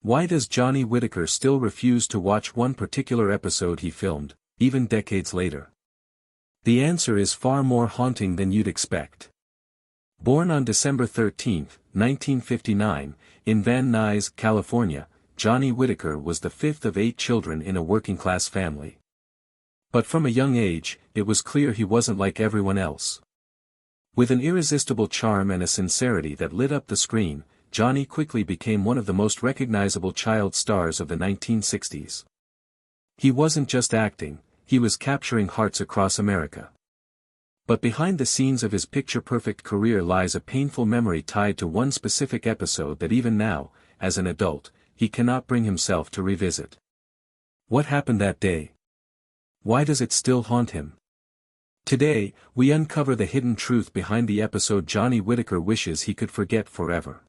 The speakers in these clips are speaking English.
Why does Johnny Whitaker still refuse to watch one particular episode he filmed, even decades later? The answer is far more haunting than you'd expect. Born on December 13, 1959, in Van Nuys, California, Johnny Whitaker was the fifth of 8 children in a working-class family. But from a young age, it was clear he wasn't like everyone else. With an irresistible charm and a sincerity that lit up the screen, Johnny quickly became one of the most recognizable child stars of the 1960s. He wasn't just acting, he was capturing hearts across America. But behind the scenes of his picture-perfect career lies a painful memory tied to one specific episode that even now, as an adult, he cannot bring himself to revisit. What happened that day? Why does it still haunt him? Today, we uncover the hidden truth behind the episode Johnny Whitaker wishes he could forget forever.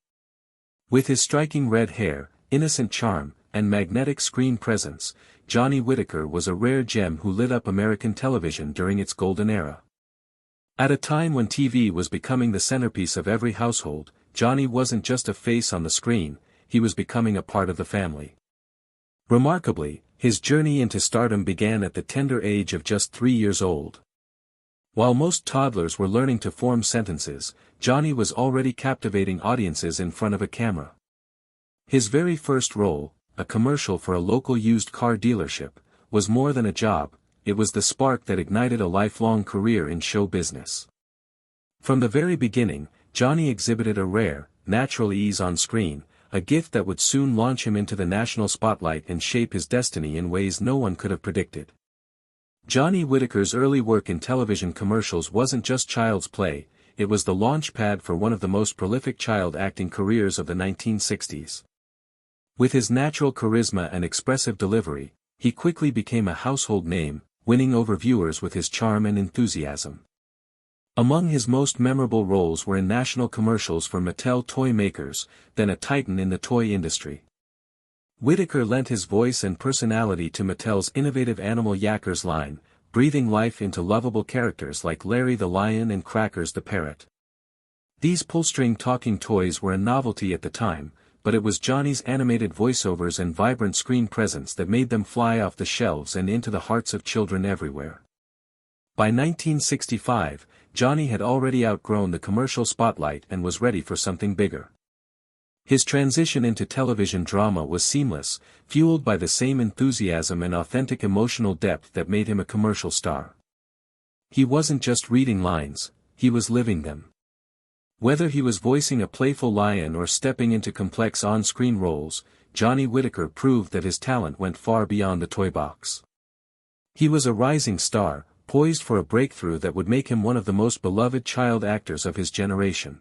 With his striking red hair, innocent charm, and magnetic screen presence, Johnny Whitaker was a rare gem who lit up American television during its golden era. At a time when TV was becoming the centerpiece of every household, Johnny wasn't just a face on the screen, he was becoming a part of the family. Remarkably, his journey into stardom began at the tender age of just 3 years old. While most toddlers were learning to form sentences, Johnny was already captivating audiences in front of a camera. His very first role, a commercial for a local used car dealership, was more than a job, it was the spark that ignited a lifelong career in show business. From the very beginning, Johnny exhibited a rare, natural ease on screen, a gift that would soon launch him into the national spotlight and shape his destiny in ways no one could have predicted. Johnny Whitaker's early work in television commercials wasn't just child's play, it was the launchpad for one of the most prolific child acting careers of the 1960s. With his natural charisma and expressive delivery, he quickly became a household name, winning over viewers with his charm and enthusiasm. Among his most memorable roles were in national commercials for Mattel toy makers, then a titan in the toy industry. Whitaker lent his voice and personality to Mattel's innovative Animal Yackers line, breathing life into lovable characters like Larry the Lion and Crackers the Parrot. These pull-string talking toys were a novelty at the time, but it was Johnny's animated voiceovers and vibrant screen presence that made them fly off the shelves and into the hearts of children everywhere. By 1965, Johnny had already outgrown the commercial spotlight and was ready for something bigger. His transition into television drama was seamless, fueled by the same enthusiasm and authentic emotional depth that made him a commercial star. He wasn't just reading lines, he was living them. Whether he was voicing a playful lion or stepping into complex on-screen roles, Johnny Whitaker proved that his talent went far beyond the toy box. He was a rising star, poised for a breakthrough that would make him one of the most beloved child actors of his generation.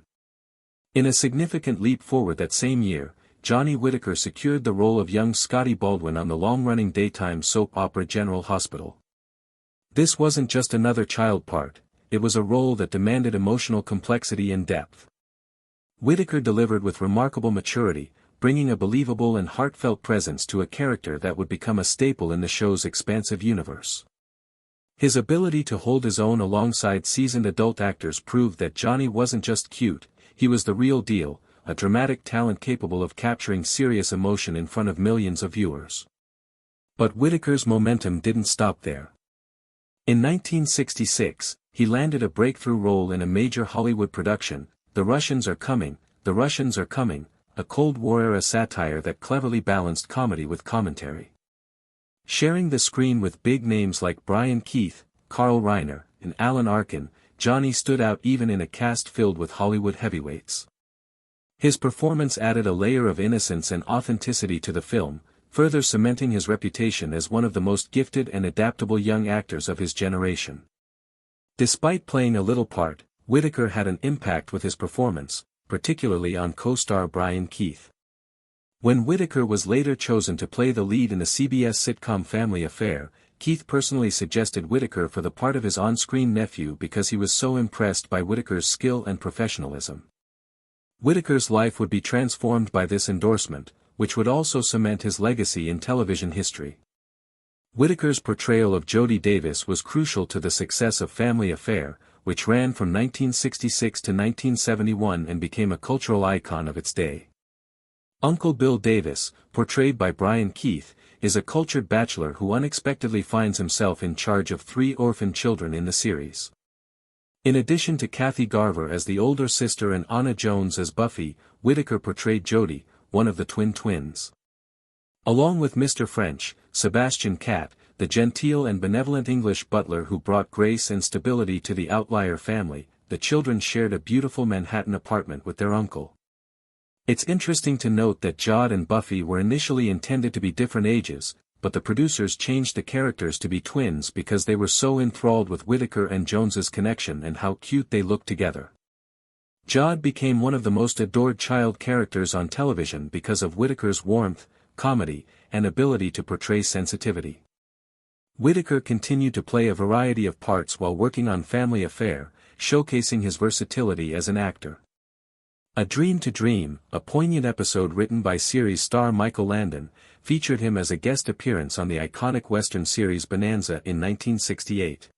In a significant leap forward that same year, Johnny Whitaker secured the role of young Scotty Baldwin on the long-running daytime soap opera General Hospital. This wasn't just another child part, it was a role that demanded emotional complexity and depth. Whitaker delivered with remarkable maturity, bringing a believable and heartfelt presence to a character that would become a staple in the show's expansive universe. His ability to hold his own alongside seasoned adult actors proved that Johnny wasn't just cute, he was the real deal, a dramatic talent capable of capturing serious emotion in front of millions of viewers. But Whitaker's momentum didn't stop there. In 1966, he landed a breakthrough role in a major Hollywood production, The Russians Are Coming, The Russians Are Coming, a Cold War-era satire that cleverly balanced comedy with commentary. Sharing the screen with big names like Brian Keith, Carl Reiner, and Alan Arkin, Johnny stood out even in a cast filled with Hollywood heavyweights. His performance added a layer of innocence and authenticity to the film, further cementing his reputation as one of the most gifted and adaptable young actors of his generation. Despite playing a little part, Whitaker had an impact with his performance, particularly on co-star Brian Keith. When Whitaker was later chosen to play the lead in the CBS sitcom Family Affair, Keith personally suggested Whitaker for the part of his on-screen nephew because he was so impressed by Whitaker's skill and professionalism. Whitaker's life would be transformed by this endorsement, which would also cement his legacy in television history. Whitaker's portrayal of Jody Davis was crucial to the success of Family Affair, which ran from 1966 to 1971 and became a cultural icon of its day. Uncle Bill Davis, portrayed by Brian Keith, is a cultured bachelor who unexpectedly finds himself in charge of 3 orphan children in the series. In addition to Kathy Garver as the older sister and Anna Jones as Buffy, Whitaker portrayed Jody, one of the twins. Along with Mr. French, Sebastian Catt, the genteel and benevolent English butler who brought grace and stability to the outlier family, the children shared a beautiful Manhattan apartment with their uncle. It's interesting to note that Jod and Buffy were initially intended to be different ages, but the producers changed the characters to be twins because they were so enthralled with Whitaker and Jones's connection and how cute they looked together. Jod became one of the most adored child characters on television because of Whitaker's warmth, comedy, and ability to portray sensitivity. Whitaker continued to play a variety of parts while working on Family Affair, showcasing his versatility as an actor. A Dream to Dream, a poignant episode written by series star Michael Landon, featured him as a guest appearance on the iconic Western series Bonanza in 1968.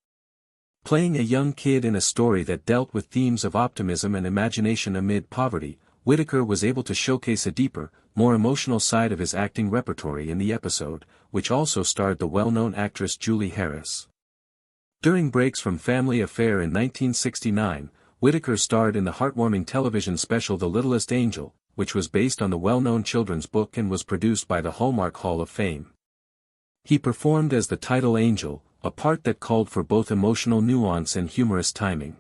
Playing a young kid in a story that dealt with themes of optimism and imagination amid poverty, Whitaker was able to showcase a deeper, more emotional side of his acting repertoire in the episode, which also starred the well-known actress Julie Harris. During breaks from Family Affair in 1969, Whitaker starred in the heartwarming television special The Littlest Angel, which was based on the well-known children's book and was produced by the Hallmark Hall of Fame. He performed as the title angel, a part that called for both emotional nuance and humorous timing.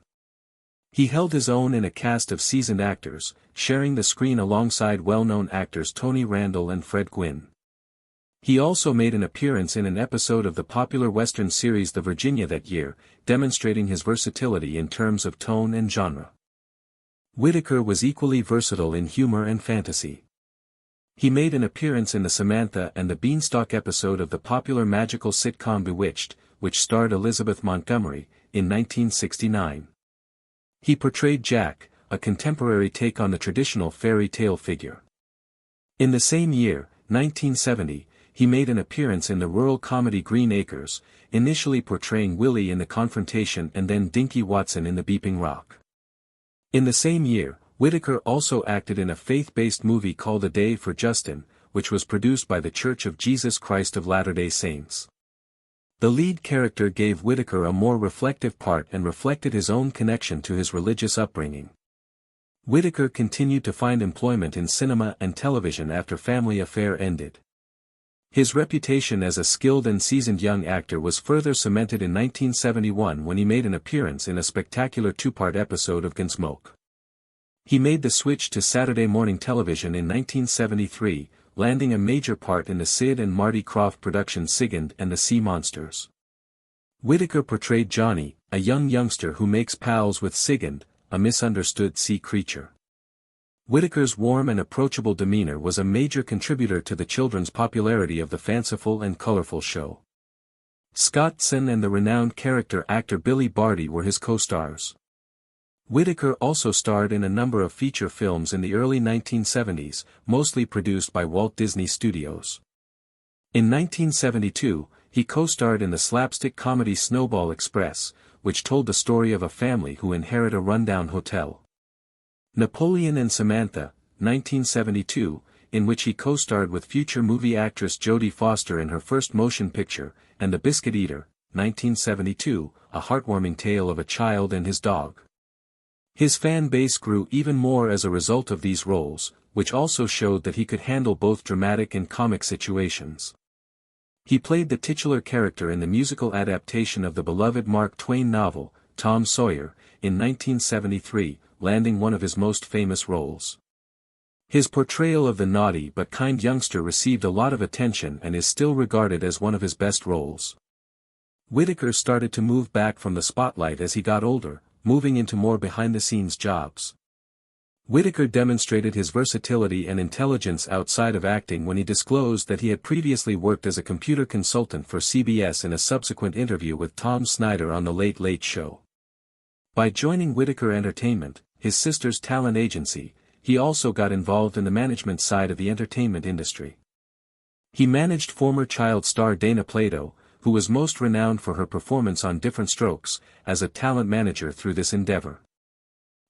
He held his own in a cast of seasoned actors, sharing the screen alongside well-known actors Tony Randall and Fred Gwynne. He also made an appearance in an episode of the popular Western series The Virginia that year, demonstrating his versatility in terms of tone and genre. Whitaker was equally versatile in humor and fantasy. He made an appearance in the Samantha and the Beanstalk episode of the popular magical sitcom Bewitched, which starred Elizabeth Montgomery, in 1969. He portrayed Jack, a contemporary take on the traditional fairy tale figure. In the same year, 1970, he made an appearance in the rural comedy Green Acres, initially portraying Willie in The Confrontation and then Dinky Watson in The Beeping Rock. In the same year, Whitaker also acted in a faith-based movie called A Day for Justin, which was produced by The Church of Jesus Christ of Latter-day Saints. The lead character gave Whitaker a more reflective part and reflected his own connection to his religious upbringing. Whitaker continued to find employment in cinema and television after Family Affair ended. His reputation as a skilled and seasoned young actor was further cemented in 1971 when he made an appearance in a spectacular 2-part episode of Gunsmoke. He made the switch to Saturday morning television in 1973, landing a major part in the Sid and Marty Krofft production Sigand and the Sea Monsters. Whitaker portrayed Johnny, a youngster who makes pals with Sigand, a misunderstood sea creature. Whitaker's warm and approachable demeanor was a major contributor to the children's popularity of the fanciful and colorful show. Scott Sen and the renowned character actor Billy Barty were his co-stars. Whitaker also starred in a number of feature films in the early 1970s, mostly produced by Walt Disney Studios. In 1972, he co-starred in the slapstick comedy Snowball Express, which told the story of a family who inherit a rundown hotel. Napoleon and Samantha, 1972, in which he co-starred with future movie actress Jodie Foster in her first motion picture, and The Biscuit Eater, 1972, a heartwarming tale of a child and his dog. His fan base grew even more as a result of these roles, which also showed that he could handle both dramatic and comic situations. He played the titular character in the musical adaptation of the beloved Mark Twain novel, Tom Sawyer, in 1973, landing one of his most famous roles. His portrayal of the naughty but kind youngster received a lot of attention and is still regarded as one of his best roles. Whitaker started to move back from the spotlight as he got older, moving into more behind-the-scenes jobs. Whitaker demonstrated his versatility and intelligence outside of acting when he disclosed that he had previously worked as a computer consultant for CBS in a subsequent interview with Tom Snyder on The Late Late Show. By joining Whitaker Entertainment, his sister's talent agency, he also got involved in the management side of the entertainment industry. He managed former child star Dana Plato, who was most renowned for her performance on Different Strokes, as a talent manager through this endeavor.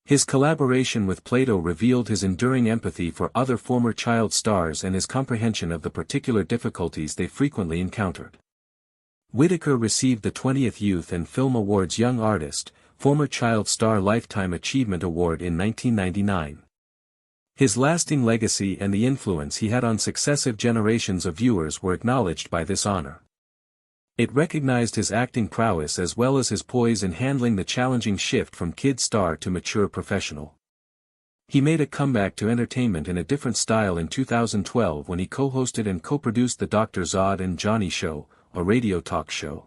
His collaboration with Plato revealed his enduring empathy for other former child stars and his comprehension of the particular difficulties they frequently encountered. Whitaker received the 20th Youth and Film Awards Young Artist, former Child Star Lifetime Achievement Award in 1999. His lasting legacy and the influence he had on successive generations of viewers were acknowledged by this honor. It recognized his acting prowess as well as his poise in handling the challenging shift from kid star to mature professional. He made a comeback to entertainment in a different style in 2012 when he co-hosted and co-produced the Dr. Zod and Johnny Show, a radio talk show.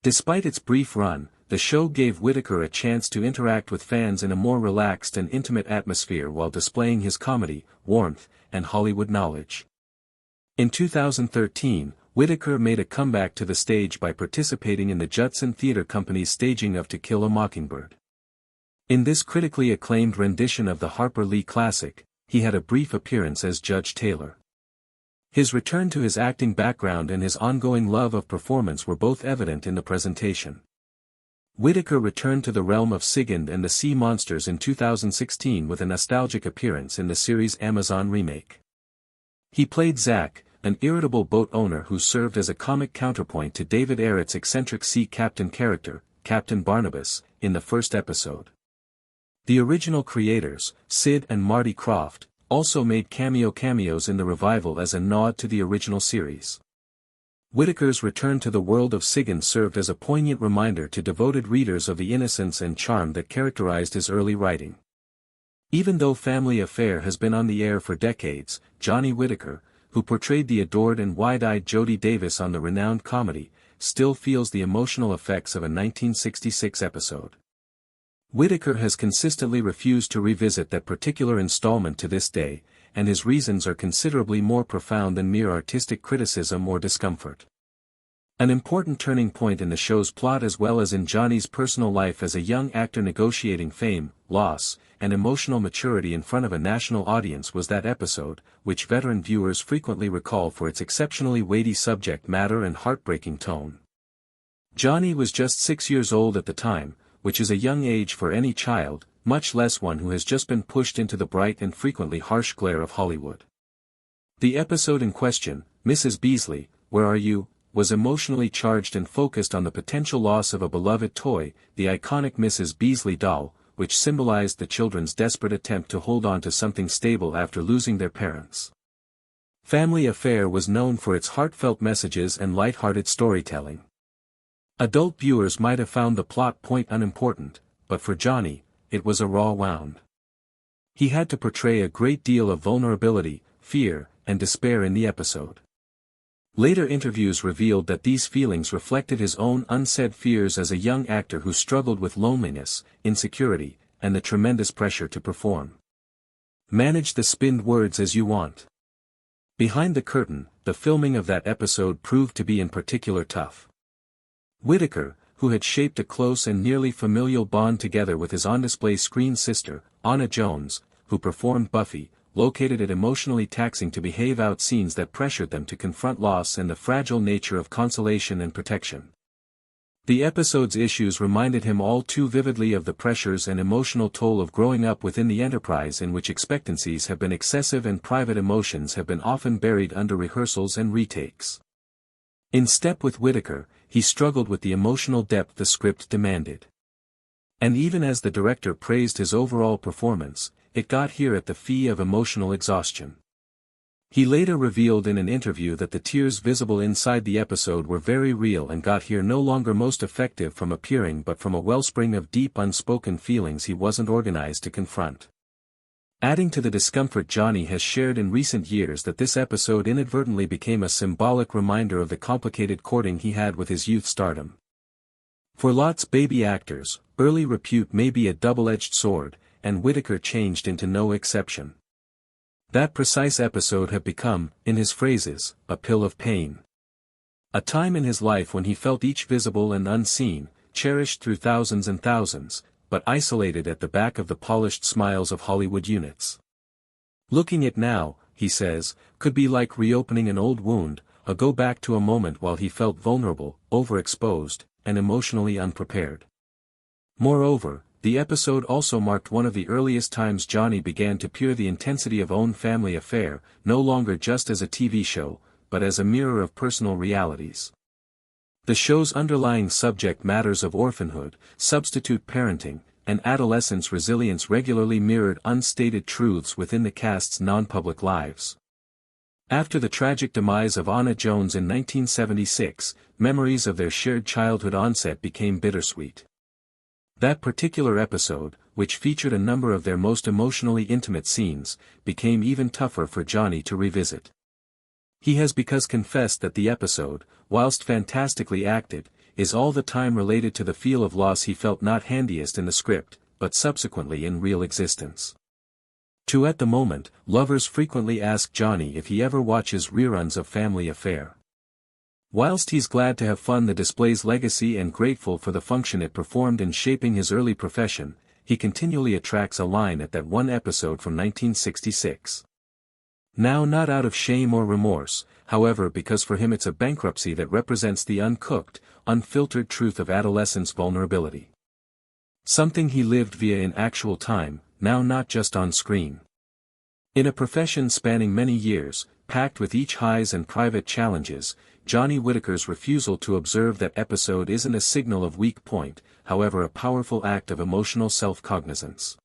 Despite its brief run, the show gave Whitaker a chance to interact with fans in a more relaxed and intimate atmosphere while displaying his comedy, warmth, and Hollywood knowledge. In 2013, Whitaker made a comeback to the stage by participating in the Judson Theatre Company's staging of To Kill a Mockingbird. In this critically acclaimed rendition of the Harper Lee classic, he had a brief appearance as Judge Taylor. His return to his acting background and his ongoing love of performance were both evident in the presentation. Whitaker returned to the realm of Sigand and the Sea Monsters in 2016 with a nostalgic appearance in the series' Amazon remake. He played Zack, an irritable boat owner who served as a comic counterpoint to David Arrett's eccentric sea captain character, Captain Barnabas, in the first episode. The original creators, Sid and Marty Krofft, also made cameos in the revival as a nod to the original series. Whitaker's return to the world of Sigand served as a poignant reminder to devoted readers of the innocence and charm that characterized his early writing. Even though Family Affair has been on the air for decades, Johnny Whitaker, who portrayed the adored and wide-eyed Jody Davis on the renowned comedy, still feels the emotional effects of a 1966 episode. Whitaker has consistently refused to revisit that particular installment to this day, and his reasons are considerably more profound than mere artistic criticism or discomfort. An important turning point in the show's plot as well as in Johnny's personal life as a young actor negotiating fame, loss, and emotional maturity in front of a national audience was that episode, which veteran viewers frequently recall for its exceptionally weighty subject matter and heartbreaking tone. Johnny was just 6 years old at the time, which is a young age for any child, much less one who has just been pushed into the bright and frequently harsh glare of Hollywood. The episode in question, Mrs. Beasley, Where Are You?, was emotionally charged and focused on the potential loss of a beloved toy, the iconic Mrs. Beasley doll, which symbolized the children's desperate attempt to hold on to something stable after losing their parents. Family Affair was known for its heartfelt messages and light-hearted storytelling. Adult viewers might have found the plot point unimportant, but for Johnny, it was a raw wound. He had to portray a great deal of vulnerability, fear, and despair in the episode. Later interviews revealed that these feelings reflected his own unsaid fears as a young actor who struggled with loneliness, insecurity, and the tremendous pressure to perform. Manage the spinned words as you want. Behind the curtain, the filming of that episode proved to be in particular tough. Whitaker, who had shaped a close and nearly familial bond together with his on-display screen sister, Anna Jones, who performed Buffy, located it emotionally taxing to behave out scenes that pressured them to confront loss and the fragile nature of consolation and protection. The episode's issues reminded him all too vividly of the pressures and emotional toll of growing up within the enterprise in which expectancies have been excessive and private emotions have been often buried under rehearsals and retakes. In step with Whitaker, he struggled with the emotional depth the script demanded. And even as the director praised his overall performance, it got here at the fee of emotional exhaustion. He later revealed in an interview that the tears visible inside the episode were very real and got here no longer most effective from appearing but from a wellspring of deep unspoken feelings he wasn't organized to confront. Adding to the discomfort Johnny has shared in recent years that this episode inadvertently became a symbolic reminder of the complicated courting he had with his youth stardom. For lots baby actors, early repute may be a double-edged sword, and Whitaker changed into no exception. That precise episode had become, in his phrases, a pill of pain. A time in his life when he felt each visible and unseen, cherished through thousands and thousands, but isolated at the back of the polished smiles of Hollywood units. Looking at now, he says, could be like reopening an old wound, a go back to a moment while he felt vulnerable, overexposed, and emotionally unprepared. Moreover, The episode also marked one of the earliest times Johnny began to peer the intensity of own family affair, no longer just as a TV show, but as a mirror of personal realities. The show's underlying subject matters of orphanhood, substitute parenting, and adolescence resilience regularly mirrored unstated truths within the cast's non-public lives. After the tragic demise of Anna Jones in 1976, memories of their shared childhood onset became bittersweet. That particular episode, which featured a number of their most emotionally intimate scenes, became even tougher for Johnny to revisit. He has confessed that the episode, whilst fantastically acted, is all the time related to the feel of loss he felt not handiest in the script, but subsequently in real existence. At the moment, lovers frequently ask Johnny if he ever watches reruns of Family Affair. Whilst he's glad to have fun the display's legacy and grateful for the function it performed in shaping his early profession, he continually attracts a line at that one episode from 1966. Now, not out of shame or remorse, however, because for him it's a bankruptcy that represents the uncooked, unfiltered truth of adolescence vulnerability. Something he lived via in actual time, now not just on screen. In a profession spanning many years, packed with each highs and private challenges, Johnny Whitaker's refusal to observe that episode isn't a signal of weak point, however a powerful act of emotional self-cognizance.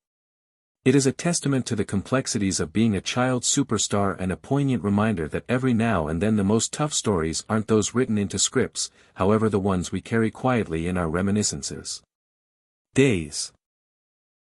It is a testament to the complexities of being a child superstar and a poignant reminder that every now and then the most tough stories aren't those written into scripts, however the ones we carry quietly in our reminiscences. Days.